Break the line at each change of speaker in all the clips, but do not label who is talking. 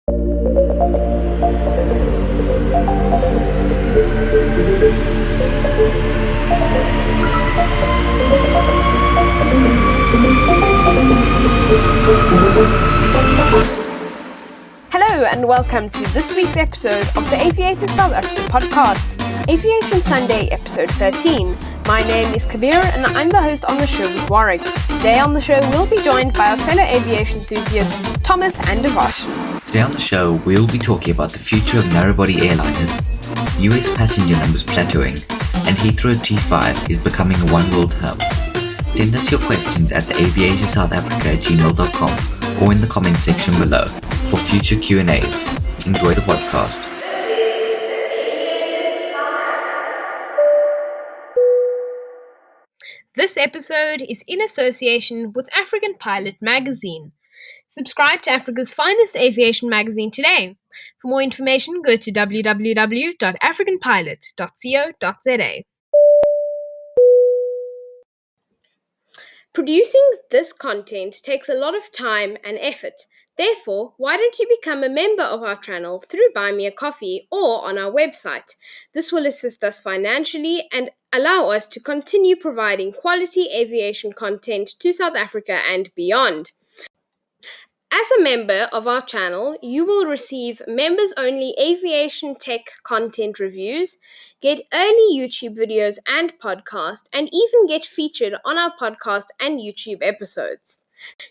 Hello and welcome to this week's episode of the Aviators South Africa podcast, Aviation Sunday, episode 13. My name is Kabir and I'm the host on the show with Warwick. Today on the show we'll be joined by our fellow aviation enthusiasts Thomas and Aviation.
Today on the show we'll be talking about the future of narrow-body airliners, US passenger numbers plateauing, and Heathrow T5 is becoming a OneWorld hub. Send us your questions at theaviatorsouthafrica@gmail.com or in the comments section below for future Q&As. Enjoy the podcast.
This episode is in association with African Pilot magazine. Subscribe to Africa's finest aviation magazine today. For more information, go to www.africanpilot.co.za. Producing this content takes a lot of time and effort. Therefore, why don't you become a member of our channel through Buy Me a Coffee or on our website? This will assist us financially and allow us to continue providing quality aviation content to South Africa and beyond. As a member of our channel, you will receive members-only aviation tech content reviews, get early YouTube videos and podcasts, and even get featured on our podcast and YouTube episodes.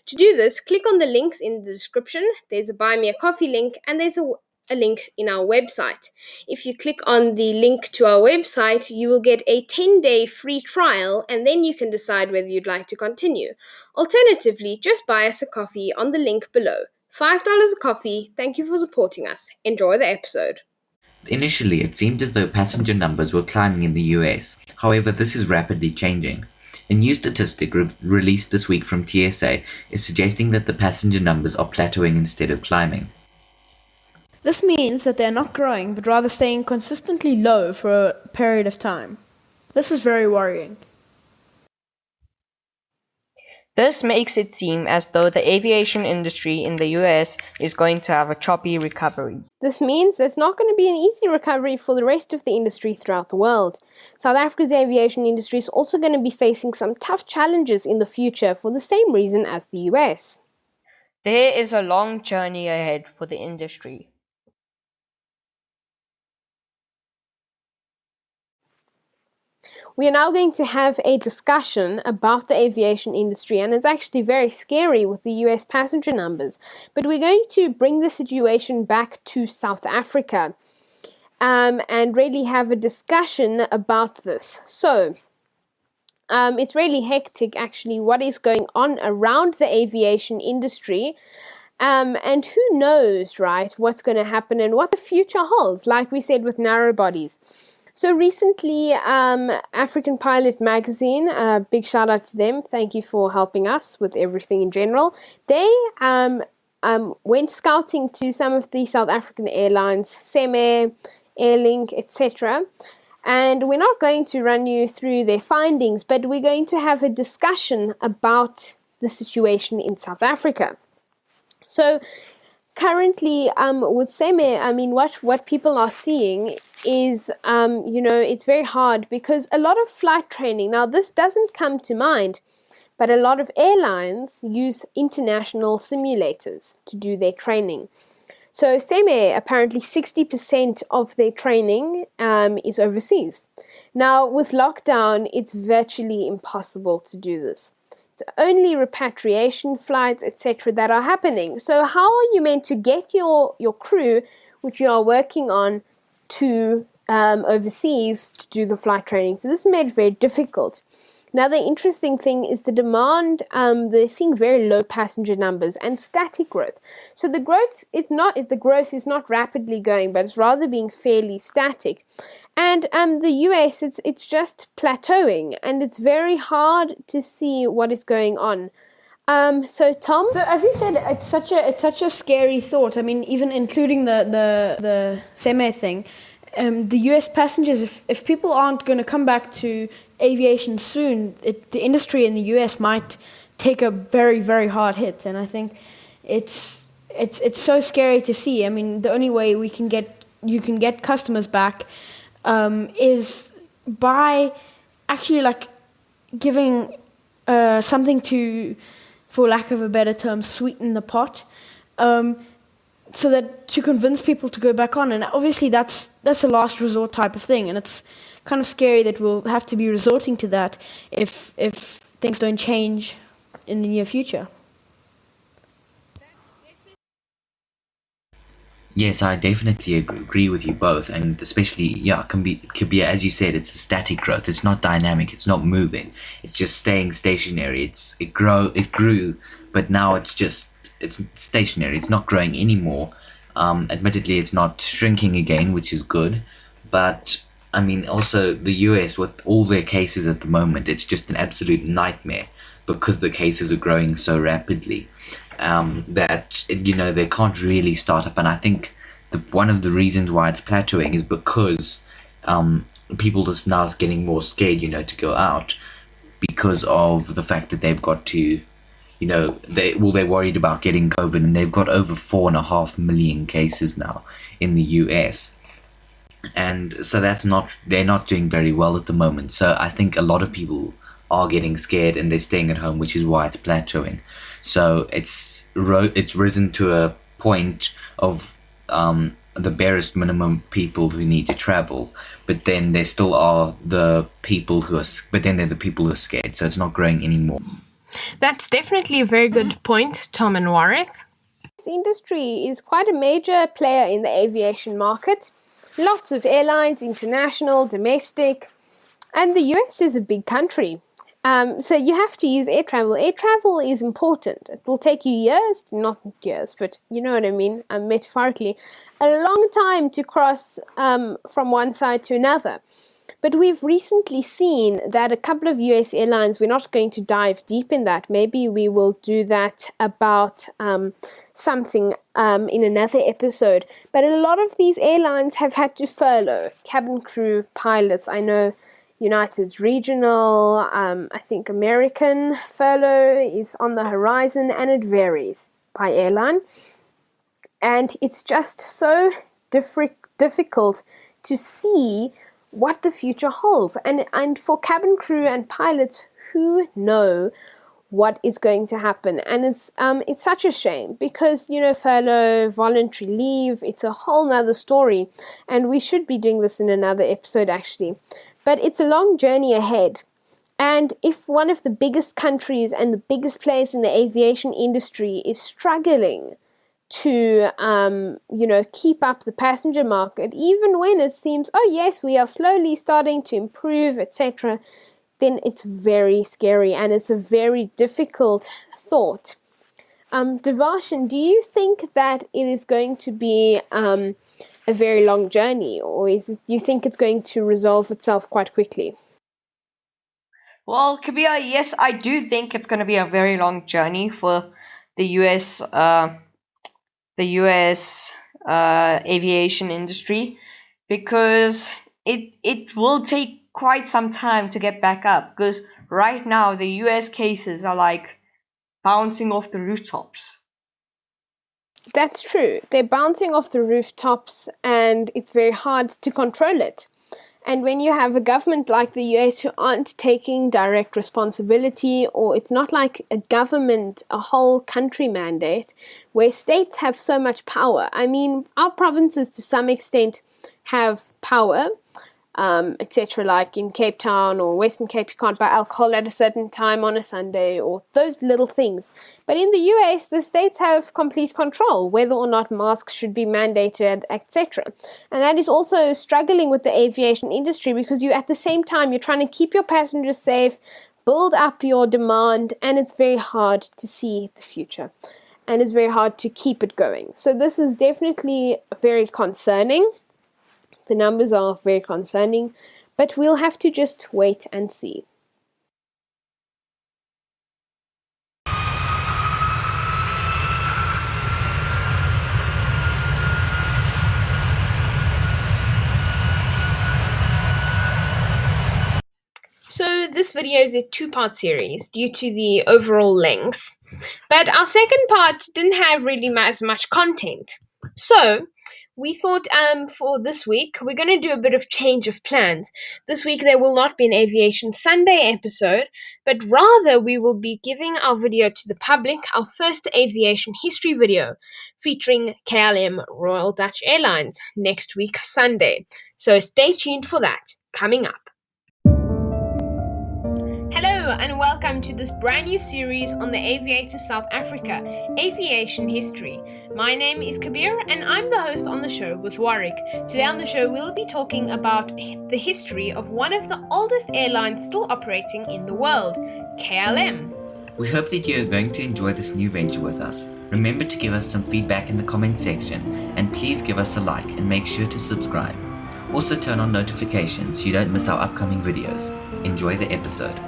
To do this, click on the links in the description. There's a Buy Me a Coffee link and there's a link in our website. If you click on the link to our website, you will get a 10-day free trial and then you can decide whether you'd like to continue. Alternatively, just buy us a coffee on the link below. $5 a coffee. Thank you for supporting us. Enjoy the episode.
Initially, it seemed as though passenger numbers were climbing in the US. However, this is rapidly changing. A new statistic released this week from TSA is suggesting that the passenger numbers are plateauing instead of climbing.
This means that they are not growing, but rather staying consistently low for a period of time. This is very worrying.
This makes it seem as though the aviation industry in the US is going to have a choppy recovery.
This means there's not going to be an easy recovery for the rest of the industry throughout the world. South Africa's aviation industry is also going to be facing some tough challenges in the future for the same reason as the US.
There is a long journey ahead for the industry.
We are now going to have a discussion about the aviation industry, and it's actually very scary with the US passenger numbers. But we're going to bring the situation back to South Africa and really have a discussion about this. So, it's really hectic actually what is going on around the aviation industry. And who knows, right, what's going to happen and what the future holds, like we said with narrow bodies. So recently, African Pilot magazine, big shout out to them. Thank you for helping us with everything in general. They went scouting to some of the South African airlines, Seme, Airlink, etc. And we're not going to run you through their findings, but we're going to have a discussion about the situation in South Africa. So currently, with Seme, I mean, what people are seeing is, it's very hard because a lot of flight training, now this doesn't come to mind, but a lot of airlines use international simulators to do their training. So Seme, apparently 60% of their training is overseas. Now, with lockdown, it's virtually impossible to do this. It's only repatriation flights, etc., that are happening. So how are you meant to get your crew, which you are working on, to overseas to do the flight training? So this made it very difficult. Now, the interesting thing is the demand, they're seeing very low passenger numbers and static growth. So the growth is not rapidly going, but it's rather being fairly static. And the US, it's just plateauing, and it's very hard to see what is going on. So Tom?
So as you said, it's such a scary thought. I mean, even including the Seme thing, the US passengers, if people aren't going to come back to aviation soon, the industry in the US might take a very, very hard hit. And I think it's it's so scary to see. I mean, the only way you can get customers back is by actually like giving something to, for lack of a better term, sweeten the pot, so that to convince people to go back on. And obviously that's a last resort type of thing, and it's kind of scary that we'll have to be resorting to that if things don't change in the near future.
Yes, I definitely agree with you both, and especially, yeah, could be as you said, it's a static growth. It's not dynamic. It's not moving. It's just staying stationary. It grew, but now it's stationary. It's not growing anymore. Admittedly, it's not shrinking again, which is good, but I mean, also the US with all their cases at the moment, it's just an absolute nightmare because the cases are growing so rapidly. That they can't really start up, and I think one of the reasons why it's plateauing is because people just now getting more scared, to go out because of the fact that they've got to, they're worried about getting COVID, and they've got over 4.5 million cases now in the US, and so they're not doing very well at the moment. So I think a lot of people are getting scared and they're staying at home, which is why it's plateauing. So it's risen to a point of the barest minimum people who need to travel, but then there still are the people who are scared. So it's not growing anymore.
That's definitely a very good point, Tom and Warwick. This industry is quite a major player in the aviation market. Lots of airlines, international, domestic, and the US is a big country. So you have to use air travel. Air travel is important. It will take you years, not years, but you know what I mean, metaphorically, a long time to cross from one side to another. But we've recently seen that a couple of US airlines, we're not going to dive deep in that. Maybe we will do that about something in another episode. But a lot of these airlines have had to furlough cabin crew, pilots. I know United's regional, I think American furlough is on the horizon, and it varies by airline. And it's just so difficult to see what the future holds. And for cabin crew and pilots who know what is going to happen. And it's such a shame because, furlough, voluntary leave, it's a whole nother story. And we should be doing this in another episode, actually. But it's a long journey ahead. And if one of the biggest countries and the biggest players in the aviation industry is struggling to, keep up the passenger market, even when it seems, oh yes, we are slowly starting to improve, etc., then it's very scary and it's a very difficult thought. Devarshan, do you think that it is going to be a very long journey, or do you think it's going to resolve itself quite quickly?
Well, Kabir, yes, I do think it's going to be a very long journey for the US aviation industry, because it will take quite some time to get back up, because right now the US cases are like bouncing off the rooftops.
That's true. They're bouncing off the rooftops and it's very hard to control it. And when you have a government like the US who aren't taking direct responsibility, or it's not like a government, a whole country mandate, where states have so much power. I mean, our provinces to some extent have power, etc. Like in Cape Town or Western Cape, you can't buy alcohol at a certain time on a Sunday, or those little things. But in the US, the states have complete control, whether or not masks should be mandated, etc. And that is also struggling with the aviation industry, because you, at the same time, you're trying to keep your passengers safe, build up your demand, and it's very hard to see the future. And it's very hard to keep it going. So this is definitely very concerning. The numbers are very concerning, but we'll have to just wait and see. So this video is a two-part series due to the overall length. But our second part didn't have really as much content. So we thought for this week, we're going to do a bit of change of plans. This week there will not be an Aviation Sunday episode, but rather we will be giving our video to the public, our first aviation history video, featuring KLM Royal Dutch Airlines next week Sunday. So stay tuned for that, coming up. Hello and welcome to this brand new series on the Aviators South Africa, Aviation History. My name is Kabir and I'm the host on the show with Warwick. Today on the show we'll be talking about the history of one of the oldest airlines still operating in the world, KLM.
We hope that you are going to enjoy this new venture with us. Remember to give us some feedback in the comment section and please give us a like and make sure to subscribe. Also turn on notifications so you don't miss our upcoming videos. Enjoy the episode.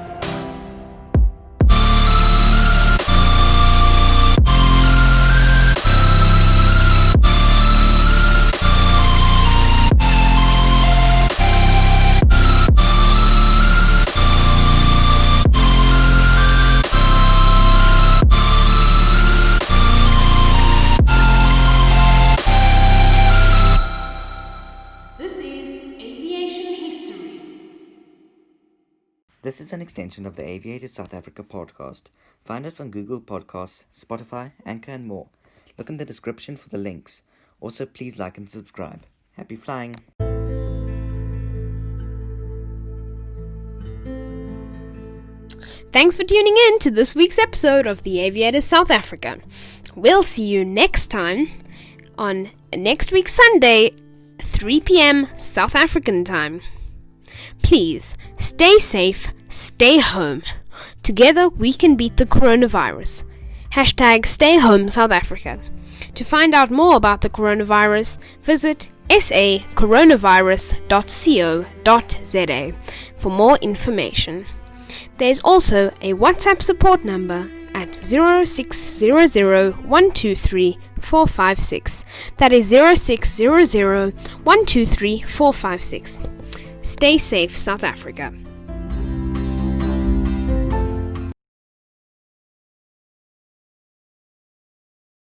This is an extension of the Aviators South Africa podcast. Find us on Google Podcasts, Spotify, Anchor and more. Look in the description for the links. Also, please like and subscribe. Happy flying!
Thanks for tuning in to this week's episode of the Aviators South Africa. We'll see you next time on next week Sunday, 3 p.m. South African time. Please stay safe, stay home. Together we can beat the coronavirus. # Stay Home South Africa. To find out more about the coronavirus, visit sacoronavirus.co.za for more information. There is also a WhatsApp support number at 0600 123 456. That is 0600 123 456. Stay safe, South Africa.